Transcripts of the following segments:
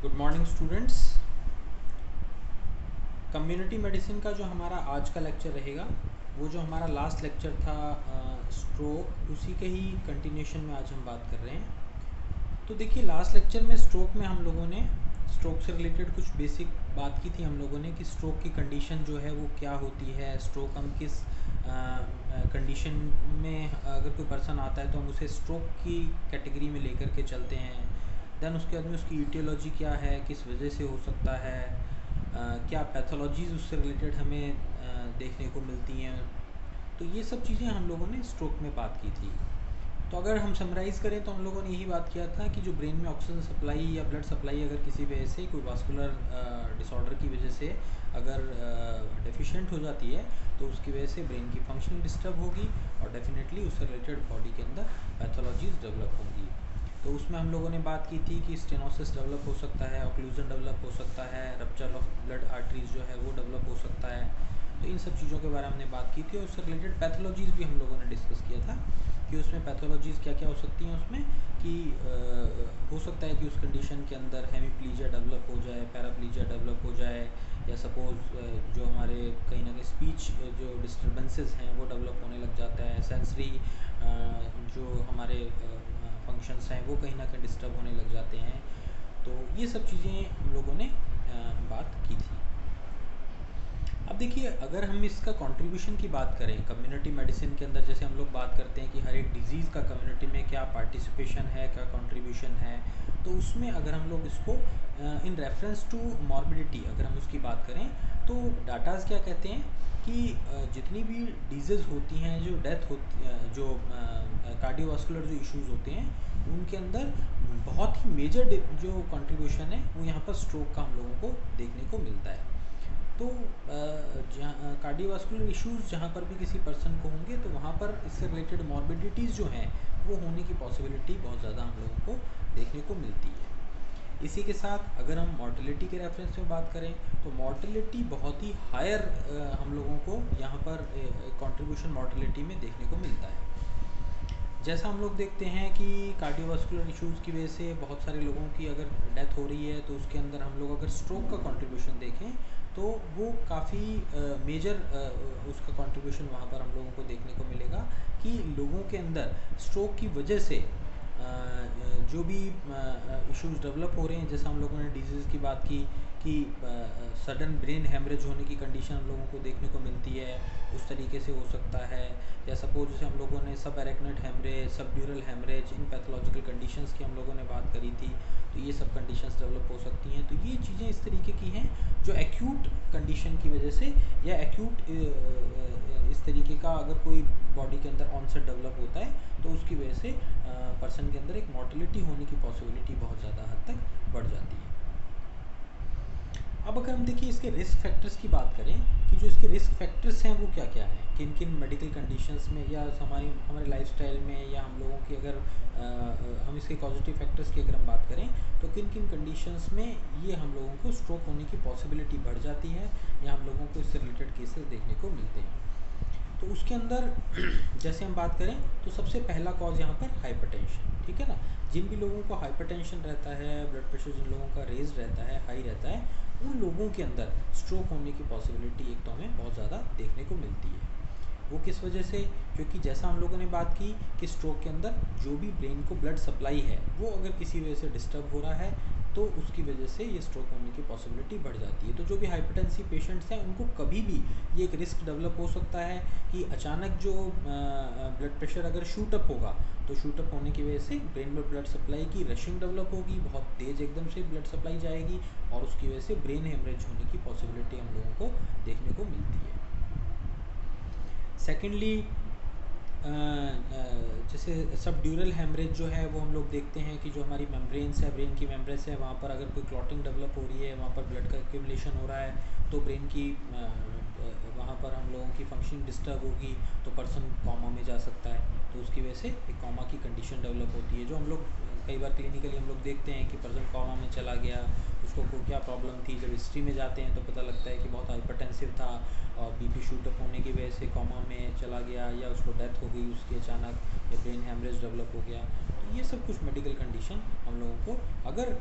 Good morning students. Community medicine का जो हमारा आज का लेक्चर रहेगा वो जो हमारा लास्ट लेक्चर था स्ट्रोक, उसी के ही कंटिन्यूशन में आज हम बात कर रहे हैं। तो देखिए, लास्ट लेक्चर में स्ट्रोक में हम लोगों ने स्ट्रोक से रिलेटेड कुछ बेसिक बात की थी हम लोगों ने कि स्ट्रोक की कंडीशन जो है वो क्या होती है, स्ट्रोक हम किस कंडीशन में अगर कोई पर्सन आता है तो हम उसे स्ट्रोक की कैटेगरी में लेकर के चलते हैं। देन उसके बाद में उसकी ईटियोलॉजी क्या है, किस वजह से हो सकता है, क्या पैथोलॉजीज़ उससे रिलेटेड हमें देखने को मिलती हैं। तो ये सब चीज़ें हम लोगों ने स्ट्रोक में बात की थी। तो अगर हम समराइज़ करें तो हम लोगों ने यही बात किया था कि जो ब्रेन में ऑक्सीजन सप्लाई या ब्लड सप्लाई अगर किसी वजह से कोई वास्कुलर डिसऑर्डर की वजह से अगर डेफिशिएंट हो जाती है तो उसकी वजह से ब्रेन की फंक्शनिंग डिस्टर्ब होगी और डेफिनेटली उससे रिलेटेड बॉडी के अंदर पैथोलॉजीज़ डेवलप होंगी। तो उसमें हम लोगों ने बात की थी कि स्टेनोसिस डेवलप हो सकता है, ऑक्लूजन डेवलप हो सकता है, रप्चर ऑफ ब्लड आर्टरीज जो है वो डेवलप हो सकता है। तो इन सब चीज़ों के बारे में हमने बात की थी और उससे रिलेटेड पैथोलॉजीज़ भी हम लोगों ने डिस्कस किया था कि उसमें पैथोलॉजीज़ क्या क्या हो सकती हैं। उसमें कि हो सकता है कि उस कंडीशन के अंदर हेमीप्लीजिया डेवलप हो जाए, पैराप्लीजिया डेवलप हो जाए, या सपोज़ जो हमारे कहीं ना कहीं स्पीच जो डिस्टर्बेंसेस हैं वो डेवलप होने लग जाता है, सेंसरी जो हमारे फंक्शंस हैं वो कहीं ना कहीं डिस्टर्ब होने लग जाते हैं। तो ये सब चीज़ें हम लोगों ने बात की थी। अब देखिए, अगर हम इसका कंट्रीब्यूशन की बात करें कम्युनिटी मेडिसिन के अंदर, जैसे हम लोग बात करते हैं कि हर एक डिजीज़ का कम्युनिटी में क्या पार्टिसिपेशन है, क्या कंट्रीब्यूशन है, तो उसमें अगर हम लोग इसको इन रेफरेंस टू मॉर्बिडिटी अगर हम उसकी बात करें तो डाटाज क्या कहते हैं कि जितनी भी डिजीज़ होती हैं, जो डेथ होती जो कार्डियोवास्कुलर जो इश्यूज़ होते हैं उनके अंदर बहुत ही मेजर जो कंट्रीब्यूशन है वो यहाँ पर स्ट्रोक का हम लोगों को देखने को मिलता है। तो जहाँ कार्डियोवास्कुलर इश्यूज़ जहाँ पर भी किसी पर्सन को होंगे तो वहाँ पर इससे रिलेटेड मॉर्बिडिटीज़ जो हैं वो होने की पॉसिबिलिटी बहुत ज़्यादा हम लोगों को देखने को मिलती है। इसी के साथ अगर हम मॉर्टेलिटी के रेफरेंस में बात करें तो मॉर्टेलिटी बहुत ही हायर हम लोगों को यहाँ पर कंट्रीब्यूशन मॉर्टेलिटी में देखने को मिलता है। जैसा हम लोग देखते हैं कि कार्डियोवास्कुलर इश्यूज़ की वजह से बहुत सारे लोगों की अगर डेथ हो रही है तो उसके अंदर हम लोग अगर स्ट्रोक का कंट्रीब्यूशन देखें तो वो काफ़ी मेजर उसका कंट्रीब्यूशन वहाँ पर हम लोगों को देखने को मिलेगा कि लोगों के अंदर स्ट्रोक की वजह से जो भी इश्यूज़ डेवलप हो रहे हैं, जैसा हम लोगों ने डिजीज़ की बात की कि सडन ब्रेन हेमरेज होने की कंडीशन हम लोगों को देखने को मिलती है, उस तरीके से हो सकता है। या सपोज जैसे हम लोगों ने सब एरेक्नोइड हेमरेज, सब ड्यूरल हेमरेज, इन पैथोलॉजिकल कंडीशंस की हम लोगों ने बात करी थी, तो ये सब कंडीशंस डेवलप हो सकती हैं। तो ये चीज़ें इस तरीके की हैं जो एक्यूट कंडीशन की वजह से या एक्यूट इस तरीके का अगर कोई बॉडी के अंदर ऑनसेट डेवलप होता है तो उसकी वजह से पर्सन के अंदर एक मॉर्टेलिटी होने की पॉसिबिलिटी बहुत ज़्यादा हद तक बढ़ जाती है। अब अगर हम देखिए इसके रिस्क फैक्टर्स की बात करें कि जो इसके रिस्क फैक्टर्स हैं वो क्या क्या हैं, किन किन मेडिकल कंडीशंस में या हमारे लाइफस्टाइल में या हम लोगों की अगर हम इसके पॉजिटिव फैक्टर्स की अगर हम बात करें तो किन किन कंडीशंस में ये हम लोगों को स्ट्रोक होने की पॉसिबिलिटी बढ़ जाती है या हम लोगों को इससे रिलेटेड केसेस देखने को मिलते हैं। तो उसके अंदर जैसे हम बात करें तो सबसे पहला कॉज यहाँ पर हाइपरटेंशन, ठीक है ना। जिन भी लोगों को हाइपरटेंशन रहता है, ब्लड प्रेशर जिन लोगों का रेज रहता है, हाई रहता है, उन लोगों के अंदर स्ट्रोक होने की पॉसिबिलिटी एक तो हमें बहुत ज़्यादा देखने को मिलती है। वो किस वजह से, क्योंकि जैसा हम लोगों ने बात की कि स्ट्रोक के अंदर जो भी ब्रेन को ब्लड सप्लाई है वो अगर किसी वजह से डिस्टर्ब हो रहा है तो उसकी वजह से ये स्ट्रोक होने की पॉसिबिलिटी बढ़ जाती है। तो जो भी हाइपरटेंसिव पेशेंट्स हैं उनको कभी भी ये एक रिस्क डेवलप हो सकता है कि अचानक जो ब्लड प्रेशर अगर शूट अप होगा तो शूट अप होने की वजह से ब्रेन में ब्लड सप्लाई की रशिंग डेवलप होगी, बहुत तेज़ एकदम से ब्लड सप्लाई जाएगी और उसकी वजह से ब्रेन हेमरेज होने की पॉसिबिलिटी हम लोगों को देखने को मिलती है। सेकेंडली जैसे सब ड्यूरल हेमरेज जो है वो हम लोग देखते हैं कि जो हमारी मेम्ब्रेन्स है, ब्रेन की मेम्ब्रेन्स है, वहाँ पर अगर कोई क्लॉटिंग डेवलप हो रही है, वहाँ पर ब्लड का एक्यूमुलेशन हो रहा है तो ब्रेन की वहाँ पर हम लोगों की फंक्शनिंग डिस्टर्ब होगी तो पर्सन कॉमा में जा सकता है। तो उसकी वजह से एक कॉमा की कंडीशन डेवलप होती है जो हम लोग कई बार क्लिनिकली हम लोग देखते हैं कि पर्सन कोमा में चला गया, उसको क्या प्रॉब्लम थी। जब हिस्ट्री में जाते हैं तो पता लगता है कि बहुत हाइपरटेंसिव था और बीपी शूटअप होने की वजह से कोमा में चला गया, या उसको डेथ हो गई उसकी अचानक, या ब्रेन हैमरेज डेवलप हो गया। तो ये सब कुछ मेडिकल कंडीशन हम लोगों को, अगर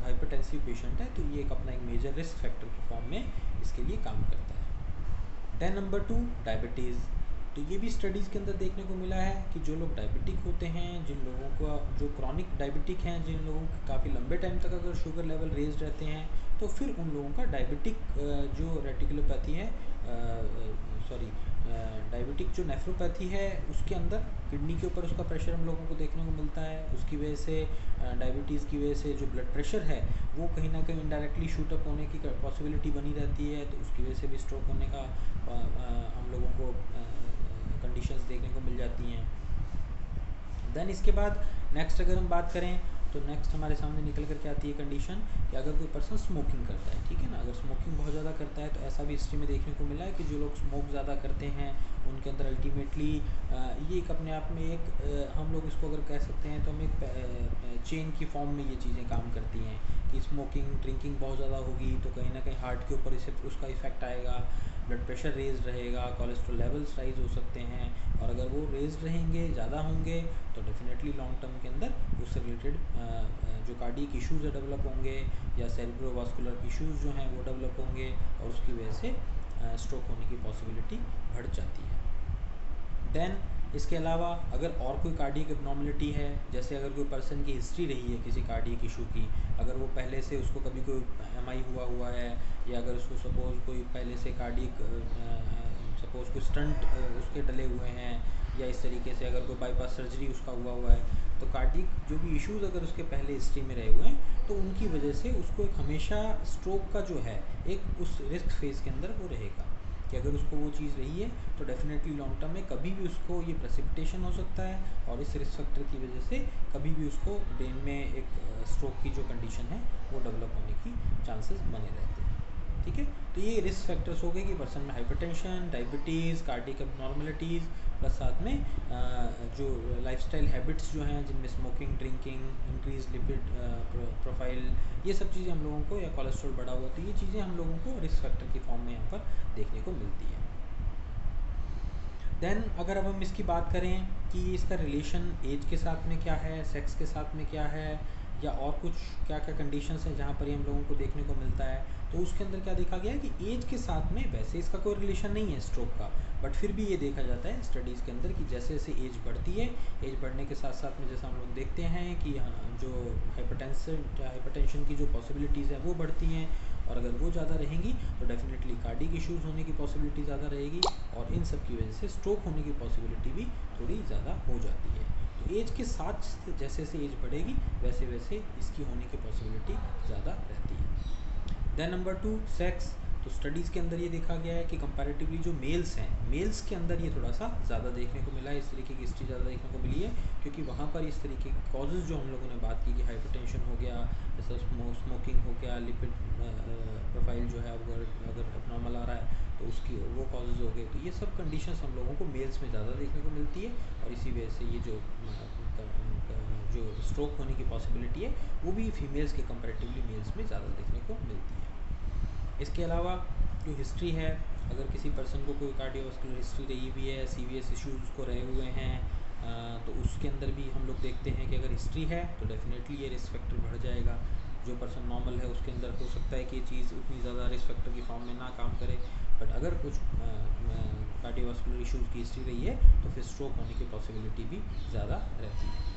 हाइपरटेंसिव पेशेंट है तो ये एक अपना एक मेजर रिस्क फैक्टर के फॉर्म में इसके लिए काम करता है। Then number 2, diabetes. तो ये भी स्टडीज़ के अंदर देखने को मिला है कि जो लोग डायबिटिक होते हैं, जिन लोगों का जो क्रॉनिक डायबिटिक हैं, जिन लोगों के काफ़ी लंबे टाइम तक अगर शुगर लेवल रेज रहते हैं, तो फिर उन लोगों का डायबिटिक जो रेटिकुलोपैथी है, सॉरी डायबिटिक जो नेफ्रोपैथी है, उसके अंदर किडनी के ऊपर उसका प्रेशर हम लोगों को देखने को मिलता है। उसकी वजह से डायबिटीज़ की वजह से जो ब्लड प्रेशर है वो कहीं ना कहीं इनडायरेक्टली शूटअप होने की पॉसिबिलिटी बनी रहती है, तो उसकी वजह से भी स्ट्रोक होने का हम लोगों को कंडीशंस देखने को मिल जाती हैं। देन इसके बाद नेक्स्ट अगर हम बात करें तो नेक्स्ट हमारे सामने निकल कर के आती है कंडीशन कि अगर कोई पर्सन स्मोकिंग करता है, ठीक है ना, अगर स्मोकिंग बहुत ज़्यादा करता है, तो ऐसा भी हिस्ट्री में देखने को मिला है कि जो लोग स्मोक ज़्यादा करते हैं उनके अंदर अल्टीमेटली ये एक अपने आप में एक हम लोग इसको अगर कह सकते हैं तो हम एक चेन की फॉर्म में ये चीज़ें काम करती हैं कि स्मोकिंग ड्रिंकिंग बहुत ज़्यादा होगी तो कहीं ना कहीं हार्ट के ऊपर इसे उसका इफेक्ट आएगा, ब्लड प्रेशर रेज रहेगा, कोलेस्ट्रॉल लेवल्स राइज हो सकते हैं, और अगर वो रेज रहेंगे, ज़्यादा होंगे, तो डेफिनेटली लॉन्ग टर्म के अंदर उससे रिलेटेड जो कार्डियक इश्यूज़ डेवलप होंगे या सेरेब्रोवास्कुलर इश्यूज़ जो हैं वो डेवलप होंगे, और उसकी वजह से स्ट्रोक होने की पॉसिबिलिटी बढ़ जाती है। देन इसके अलावा अगर और कोई कार्डियक एबनॉर्मलिटी है, जैसे अगर कोई पर्सन की हिस्ट्री रही है किसी कार्डियक इशू की, अगर वो पहले से उसको कभी कोई एमआई हुआ है, या अगर उसको सपोज़ कोई पहले से कार्डियक सपोज़ कोई स्टंट उसके डले हुए हैं, या इस तरीके से अगर कोई बाईपास सर्जरी उसका हुआ है, तो कार्डियक जो भी इश्यूज़ अगर उसके पहले हिस्ट्री में रहे हुए हैं, तो उनकी वजह से उसको एक हमेशा स्ट्रोक का जो है एक उस रिस्क फेज़ के अंदर वो रहेगा कि अगर उसको वो चीज़ रही है तो डेफिनेटली लॉन्ग टर्म में कभी भी उसको ये प्रेसिपिटेशन हो सकता है, और इस रिस्क फैक्टर की वजह से कभी भी उसको ब्रेन में एक स्ट्रोक की जो कंडीशन है वो डेवलप होने की चांसेस बने रहते हैं। ठीक है, तो ये रिस्क फैक्टर्स हो गए कि पर्सन में hypertension, diabetes, cardiac abnormalities, plus साथ में जो लाइफस्टाइल हैबिट्स जो हैं जिनमें smoking, drinking, increase lipid profile, ये सब चीज़ें हम लोगों को, या कोलेस्ट्रॉल बढ़ा हुआ, तो ये चीज़ें हम लोगों को रिस्क फैक्टर की फॉर्म में यहाँ पर देखने को मिलती है। देन अगर अब हम इसकी बात करें कि इसका रिलेशन एज के साथ में क्या है, सेक्स के साथ में क्या है, या और कुछ क्या क्या कंडीशंस हैं जहाँ पर ये हम लोगों को देखने को मिलता है, तो उसके अंदर क्या देखा गया है कि एज के साथ में वैसे इसका कोई रिलेशन नहीं है स्ट्रोक का, बट फिर भी ये देखा जाता है स्टडीज़ के अंदर कि जैसे जैसे एज बढ़ती है, एज बढ़ने के साथ साथ में जैसा हम लोग देखते हैं कि जो हाइपरटेंशन की जो पॉसिबिलिटीज़ हैं वो बढ़ती हैं, और अगर वो ज़्यादा रहेंगी तो डेफिनेटली कार्डियक इश्यूज़ होने की पॉसिबिलिटी ज़्यादा रहेगी, और इन सब की वजह से स्ट्रोक होने की पॉसिबिलिटी भी थोड़ी ज़्यादा हो जाती है। तो एज के साथ जैसे जैसे एज बढ़ेगी वैसे वैसे इसकी होने की पॉसिबिलिटी ज़्यादा रहती है। Then number 2, sex. तो स्टडीज़ के अंदर ये देखा गया है कि कंपैरेटिवली जो मेल्स हैं, मेल्स के अंदर ये थोड़ा सा ज़्यादा देखने को मिला है, इस तरीके की हिस्ट्री ज़्यादा देखने को मिली है, क्योंकि वहाँ पर इस तरीके के कॉजेज़ जो हम लोगों ने बात की कि हाइपरटेंशन हो गया, जैसा स्मोकिंग हो गया, लिपिड प्रोफाइल जो है अगर एबनॉर्मल आ रहा है तो उसकी वो कॉजेज़ हो गए, तो ये सब कंडीशंस हम लोगों को मेल्स में ज़्यादा देखने को मिलती है, और इसी वजह से ये जो स्ट्रोक होने की पॉसिबिलिटी है वो भी फीमेल्स के कंपैरेटिवली मेल्स में ज़्यादा देखने को मिलती है। इसके अलावा जो हिस्ट्री है, अगर किसी पर्सन को कोई कार्डियोवास्कुलर हिस्ट्री रही हुई है, सीवियस इश्यूज़ उसको रहे हुए हैं, तो उसके अंदर भी हम लोग देखते हैं कि अगर हिस्ट्री है तो डेफिनेटली ये रिस्क फैक्टर बढ़ जाएगा। जो पर्सन नॉर्मल है उसके अंदर हो सकता है कि ये चीज़ उतनी ज़्यादा रिस्क फैक्टर की फॉर्म में ना काम करे, बट अगर कुछ कार्डियोवास्कुलर इश्यूज़ की हिस्ट्री रही है तो फिर स्ट्रोक होने की पॉसिबिलिटी भी ज़्यादा रहती है।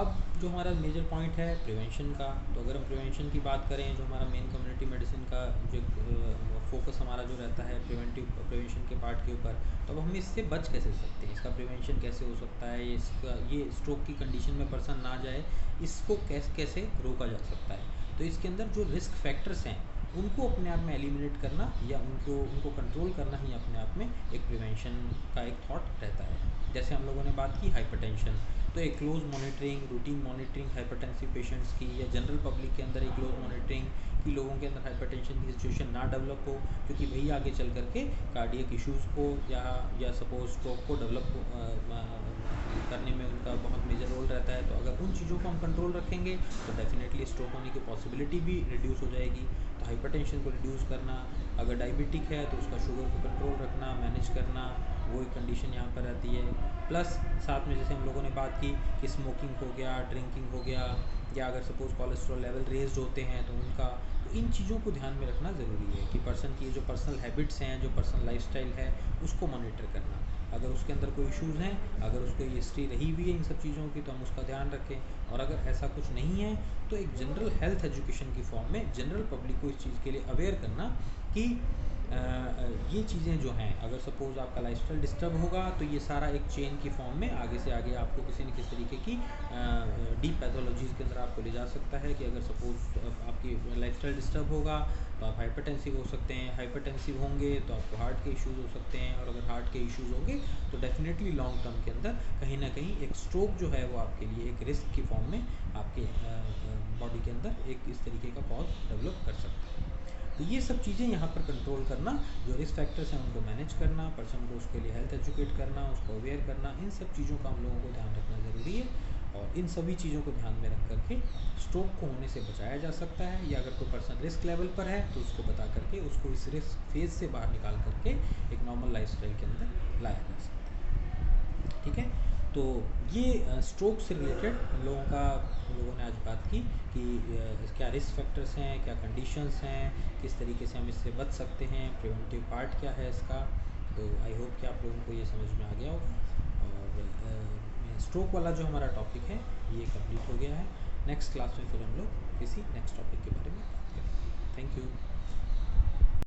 अब जो हमारा मेजर पॉइंट है प्रिवेंशन का, तो अगर हम प्रिवेंशन की बात करें, जो हमारा मेन कम्युनिटी मेडिसिन का जो फोकस हमारा जो रहता है प्रिवेंशन के पार्ट के ऊपर, तो अब हम इससे बच कैसे सकते हैं, इसका प्रिवेंशन कैसे हो सकता है, ये स्ट्रोक की कंडीशन में पर्सन ना जाए, इसको कैसे रोका जा सकता है। तो इसके अंदर जो रिस्क फैक्टर्स हैं उनको अपने आप में एलिमिनेट करना या उनको कंट्रोल करना ही अपने आप में एक प्रिवेंशन का एक थॉट रहता है। जैसे हम लोगों ने बात की हाइपरटेंशन, तो एक close monitoring, routine monitoring hypertensive patients की या जनरल पब्लिक के अंदर एक क्लोज मॉनिटरिंग कि लोगों के अंदर हाइपरटेंशन की सिचुएशन ना डेवलप हो, क्योंकि वही आगे चल करके कार्डियक इश्यूज़ को या सपोज स्ट्रोक को डेवलप करने में उनका बहुत मेजर रोल रहता है। तो अगर उन चीज़ों को हम कंट्रोल रखेंगे तो डेफिनेटली स्ट्रोक होने की पॉसिबिलिटी भी रिड्यूस हो जाएगी। तो हाइपरटेंशन को रिड्यूस करना, अगर डायबिटिक है तो उसका शुगर को कंट्रोल रखना, मैनेज करना, वो एक कंडीशन यहाँ पर आती है। प्लस साथ में जैसे हम लोगों ने बात की कि स्मोकिंग हो गया, ड्रिंकिंग हो गया, या अगर सपोज़ कोलेस्ट्रॉल लेवल रेज्ड होते हैं तो उनका, तो इन चीज़ों को ध्यान में रखना ज़रूरी है कि पर्सन की जो पर्सनल हैबिट्स हैं, जो पर्सनल लाइफस्टाइल है, उसको मॉनिटर करना। अगर उसके अंदर कोई इश्यूज़ हैं, अगर उसको ये हिस्ट्री रही हुई है इन सब चीज़ों की, तो हम उसका ध्यान रखें। और अगर ऐसा कुछ नहीं है तो एक जनरल हेल्थ एजुकेशन की फॉर्म में जनरल पब्लिक को इस चीज़ के लिए अवेयर करना कि ये चीज़ें जो हैं, अगर सपोज़ आपका लाइफस्टाइल डिस्टर्ब होगा तो ये सारा एक चेन की फॉर्म में आगे से आगे आपको किसी न किसी तरीके की डीप पैथोलॉजीज़ के अंदर आपको ले जा सकता है। कि अगर सपोज़ आपकी लाइफस्टाइल डिस्टर्ब होगा तो आप हाइपरटेंसिव हो सकते हैं, हाइपरटेंसिव होंगे तो आपको हार्ट के इश्यूज़ हो सकते हैं, और अगर हार्ट के इश्यूज़ होंगे तो डेफिनेटली लॉन्ग टर्म के अंदर कहीं ना कहीं एक स्ट्रोक जो है वो आपके लिए एक रिस्क की फॉर्म में आपके बॉडी के अंदर एक इस तरीके का कॉज डेवलप कर सकता है। तो ये सब चीज़ें यहाँ पर कंट्रोल करना, जो रिस्क फैक्टर्स हैं उनको मैनेज करना, पर्सन को उसके लिए हेल्थ एजुकेट करना, उसको अवेयर करना, इन सब चीज़ों का हम लोगों को ध्यान रखना ज़रूरी है। और इन सभी चीज़ों को ध्यान में रख करके स्ट्रोक को होने से बचाया जा सकता है, या अगर कोई पर्सन रिस्क लेवल पर है तो उसको बता करके उसको इस रिस्क फेज से बाहर निकाल करके एक नॉर्मल लाइफस्टाइल के अंदर लाया जा सकता है। ठीक है, तो ये स्ट्रोक से रिलेटेड हम लोगों ने आज बात की कि क्या रिस्क फैक्टर्स हैं, क्या कंडीशंस हैं, किस तरीके से हम इससे बच सकते हैं, प्रिवेंटिव पार्ट क्या है इसका। तो आई होप कि आप लोगों को ये समझ में आ गया होगा। और स्ट्रोक वाला जो हमारा टॉपिक है ये कंप्लीट हो गया है। नेक्स्ट क्लास में फिर हम लोग किसी नेक्स्ट टॉपिक के बारे में बात करेंगे। Thank you.